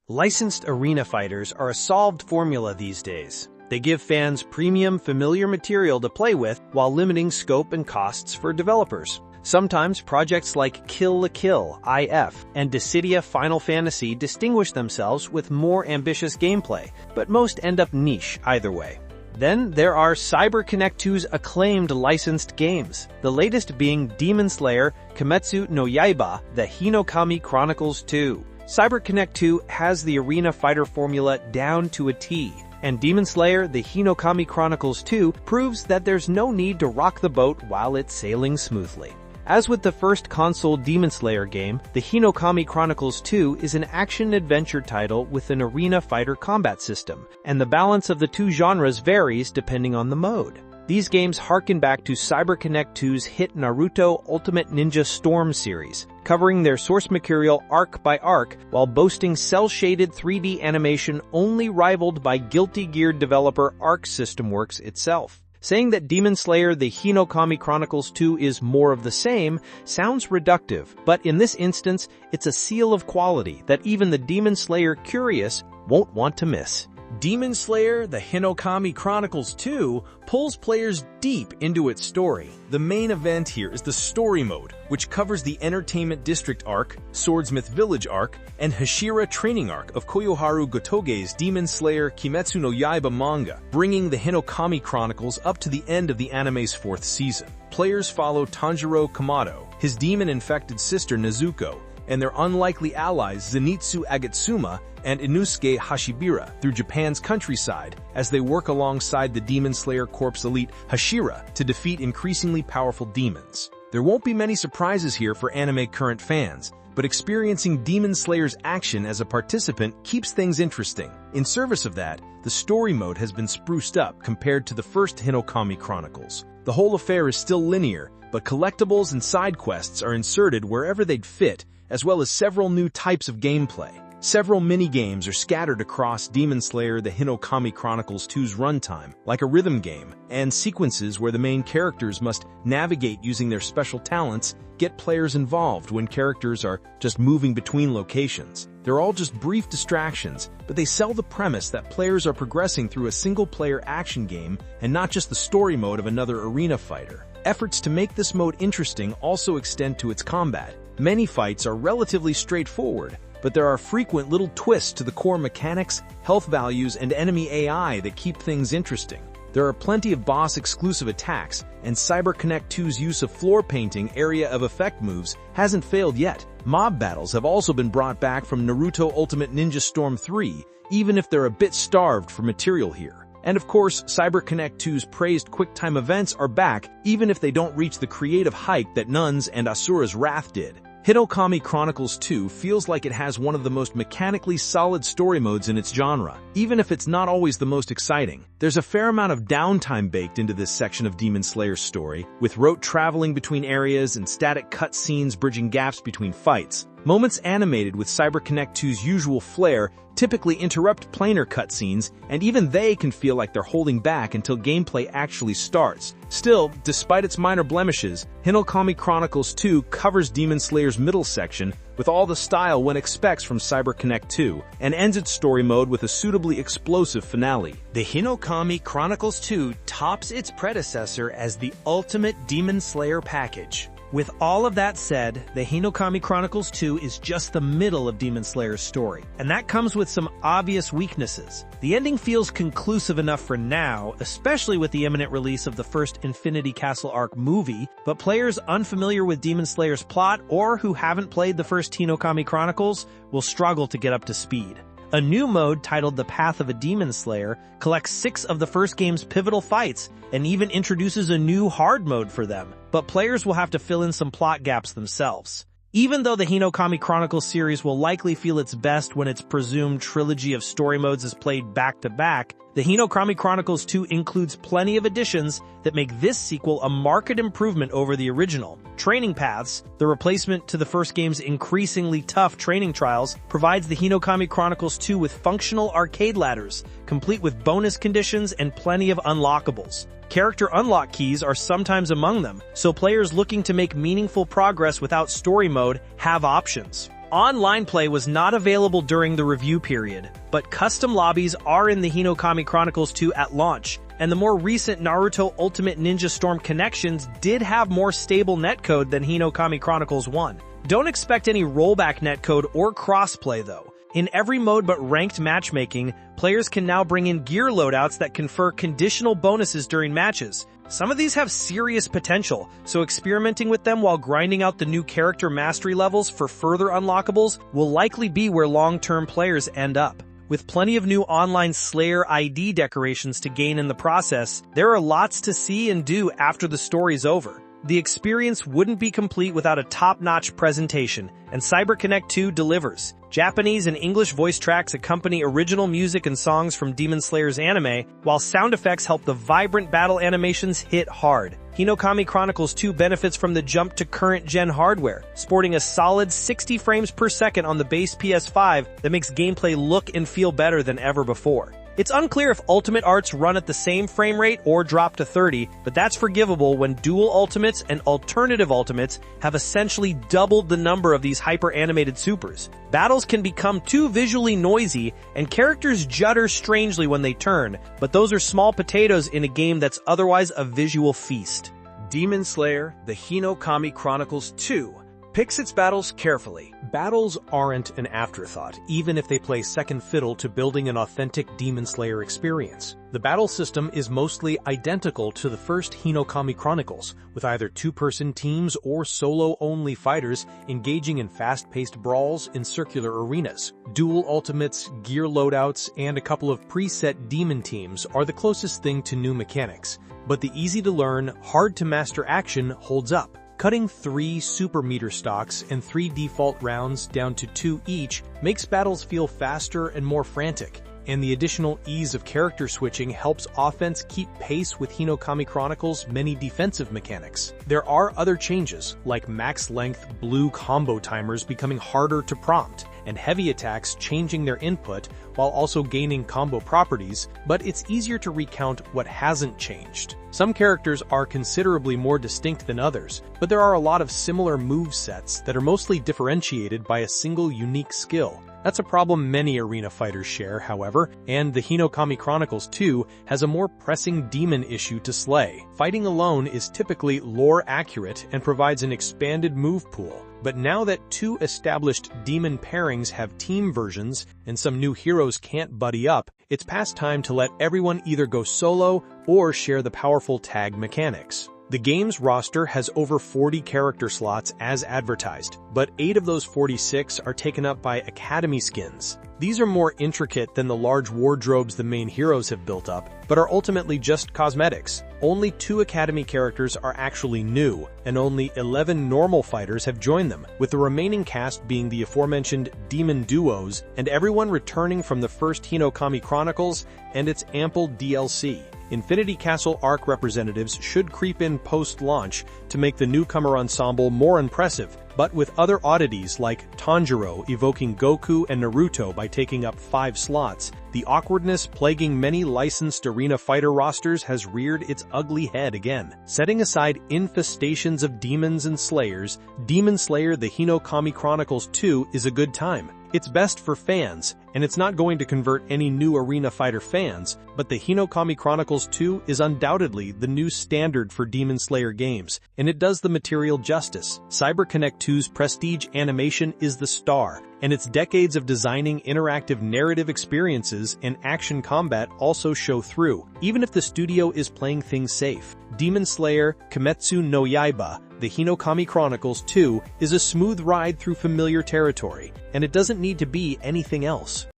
Licensed arena fighters are a solved formula these days. They give fans premium, familiar material to play with while limiting scope and costs for developers. Sometimes projects like Kill la Kill, IF, and Dissidia Final Fantasy distinguish themselves with more ambitious gameplay, but most end up niche either way. Then there are CyberConnect 2's acclaimed licensed games, the latest being Demon Slayer Kimetsu no Yaiba The Hinokami Chronicles 2. CyberConnect 2 has the arena fighter formula down to a T, and Demon Slayer The Hinokami Chronicles 2 proves that there's no need to rock the boat while it's sailing smoothly. As with the first console Demon Slayer game, The Hinokami Chronicles 2 is an action-adventure title with an arena fighter combat system, and the balance of the two genres varies depending on the mode. These games harken back to CyberConnect 2's hit Naruto Ultimate Ninja Storm series, covering their source material arc by arc while boasting cel-shaded 3D animation only rivaled by Guilty Gear developer Arc System Works itself. Saying that Demon Slayer The Hinokami Chronicles 2 is more of the same sounds reductive, but in this instance, it's a seal of quality that even the Demon Slayer curious won't want to miss. Demon Slayer The Hinokami Chronicles 2 pulls players deep into its story. The main event here is the story mode, which covers the Entertainment District arc, Swordsmith Village arc, and Hashira Training Arc of Koyoharu Gotoge's Demon Slayer Kimetsu no Yaiba manga, bringing the Hinokami Chronicles up to the end of the anime's 4th season. Players follow Tanjiro Kamado, his demon-infected sister Nezuko, and their unlikely allies Zenitsu Agatsuma and Inosuke Hashibira through Japan's countryside as they work alongside the Demon Slayer Corps elite Hashira to defeat increasingly powerful demons. There won't be many surprises here for anime current fans, but experiencing Demon Slayer's action as a participant keeps things interesting. In service of that, the story mode has been spruced up compared to the first Hinokami Chronicles. The whole affair is still linear, but collectibles and side quests are inserted wherever they'd fit, as well as several new types of gameplay. Several mini-games are scattered across Demon Slayer The Hinokami Chronicles 2's runtime, like a rhythm game, and sequences where the main characters must navigate using their special talents get players involved when characters are just moving between locations. They're all just brief distractions, but they sell the premise that players are progressing through a single-player action game and not just the story mode of another arena fighter. Efforts to make this mode interesting also extend to its combat. Many fights are relatively straightforward, but there are frequent little twists to the core mechanics, health values, and enemy AI that keep things interesting. There are plenty of boss-exclusive attacks, and CyberConnect 2's use of floor painting area of effect moves hasn't failed yet. Mob battles have also been brought back from Naruto Ultimate Ninja Storm 3, even if they're a bit starved for material here. And of course, CyberConnect 2's praised QuickTime events are back, even if they don't reach the creative height that Nun's and Asura's Wrath did. Hinokami Chronicles 2 feels like it has one of the most mechanically solid story modes in its genre, even if it's not always the most exciting. There's a fair amount of downtime baked into this section of Demon Slayer's story, with rote traveling between areas and static cutscenes bridging gaps between fights. Moments animated with CyberConnect 2's usual flair typically interrupt planar cutscenes, and even they can feel like they're holding back until gameplay actually starts. Still, despite its minor blemishes, Hinokami Chronicles 2 covers Demon Slayer's middle section with all the style one expects from CyberConnect 2, and ends its story mode with a suitably explosive finale. The Hinokami Chronicles 2 tops its predecessor as the ultimate Demon Slayer package. With all of that said, the Hinokami Chronicles 2 is just the middle of Demon Slayer's story, and that comes with some obvious weaknesses. The ending feels conclusive enough for now, especially with the imminent release of the first Infinity Castle arc movie, but players unfamiliar with Demon Slayer's plot or who haven't played the first Hinokami Chronicles will struggle to get up to speed. A new mode titled The Path of a Demon Slayer collects 6 of the first game's pivotal fights and even introduces a new hard mode for them, but players will have to fill in some plot gaps themselves. Even though the Hinokami Chronicles series will likely feel its best when its presumed trilogy of story modes is played back-to-back, the Hinokami Chronicles 2 includes plenty of additions that make this sequel a marked improvement over the original. Training Paths, the replacement to the first game's increasingly tough training trials, provides the Hinokami Chronicles 2 with functional arcade ladders, complete with bonus conditions and plenty of unlockables. Character unlock keys are sometimes among them, so players looking to make meaningful progress without story mode have options. Online play was not available during the review period, but custom lobbies are in the Hinokami Chronicles 2 at launch, and the more recent Naruto Ultimate Ninja Storm connections did have more stable netcode than Hinokami Chronicles 1. Don't expect any rollback netcode or crossplay though. In every mode but ranked matchmaking, players can now bring in gear loadouts that confer conditional bonuses during matches. Some of these have serious potential, so experimenting with them while grinding out the new character mastery levels for further unlockables will likely be where long-term players end up. With plenty of new online Slayer ID decorations to gain in the process, there are lots to see and do after the story's over. The experience wouldn't be complete without a top-notch presentation, and CyberConnect 2 delivers. Japanese and English voice tracks accompany original music and songs from Demon Slayer's anime, while sound effects help the vibrant battle animations hit hard. Hinokami Chronicles 2 benefits from the jump to current-gen hardware, sporting a solid 60 frames per second on the base PS5 that makes gameplay look and feel better than ever before. It's unclear if Ultimate Arts run at the same frame rate or drop to 30, but that's forgivable when dual ultimates and alternative ultimates have essentially doubled the number of these hyper-animated supers. Battles can become too visually noisy, and characters judder strangely when they turn, but those are small potatoes in a game that's otherwise a visual feast. Demon Slayer The Hinokami Chronicles 2 picks its battles carefully. Battles aren't an afterthought, even if they play second fiddle to building an authentic Demon Slayer experience. The battle system is mostly identical to the first Hinokami Chronicles, with either two-person teams or solo-only fighters engaging in fast-paced brawls in circular arenas. Dual ultimates, gear loadouts, and a couple of preset demon teams are the closest thing to new mechanics, but the easy-to-learn, hard-to-master action holds up. Cutting 3 super meter stocks and 3 default rounds down to 2 each makes battles feel faster and more frantic, and the additional ease of character switching helps offense keep pace with Hinokami Chronicles' many defensive mechanics. There are other changes, like max-length blue combo timers becoming harder to prompt, and heavy attacks changing their input while also gaining combo properties, but it's easier to recount what hasn't changed. Some characters are considerably more distinct than others, but there are a lot of similar movesets that are mostly differentiated by a single unique skill. That's a problem many arena fighters share, however, and the Hinokami Chronicles 2 has a more pressing demon issue to slay. Fighting alone is typically lore accurate and provides an expanded move pool, but now that 2 established demon pairings have team versions and some new heroes can't buddy up, it's past time to let everyone either go solo or share the powerful tag mechanics. The game's roster has over 40 character slots as advertised, but 8 of those 46 are taken up by Academy skins. These are more intricate than the large wardrobes the main heroes have built up, but are ultimately just cosmetics. Only 2 Academy characters are actually new, and only 11 normal fighters have joined them, with the remaining cast being the aforementioned demon duos, and everyone returning from the first Hinokami Chronicles and its ample DLC. Infinity Castle arc representatives should creep in post-launch to make the newcomer ensemble more impressive, but with other oddities like Tanjiro evoking Goku and Naruto by taking up 5 slots, the awkwardness plaguing many licensed arena fighter rosters has reared its ugly head again. Setting aside infestations of demons and slayers, Demon Slayer The Hinokami Chronicles 2 is a good time. It's best for fans, and it's not going to convert any new arena fighter fans, but the Hinokami Chronicles 2 is undoubtedly the new standard for Demon Slayer games, and it does the material justice. CyberConnect 2's prestige animation is the star, and its decades of designing interactive narrative experiences and action combat also show through, even if the studio is playing things safe. Demon Slayer Kimetsu no Yaiba The Hinokami Chronicles 2 is a smooth ride through familiar territory, and it doesn't need to be anything else.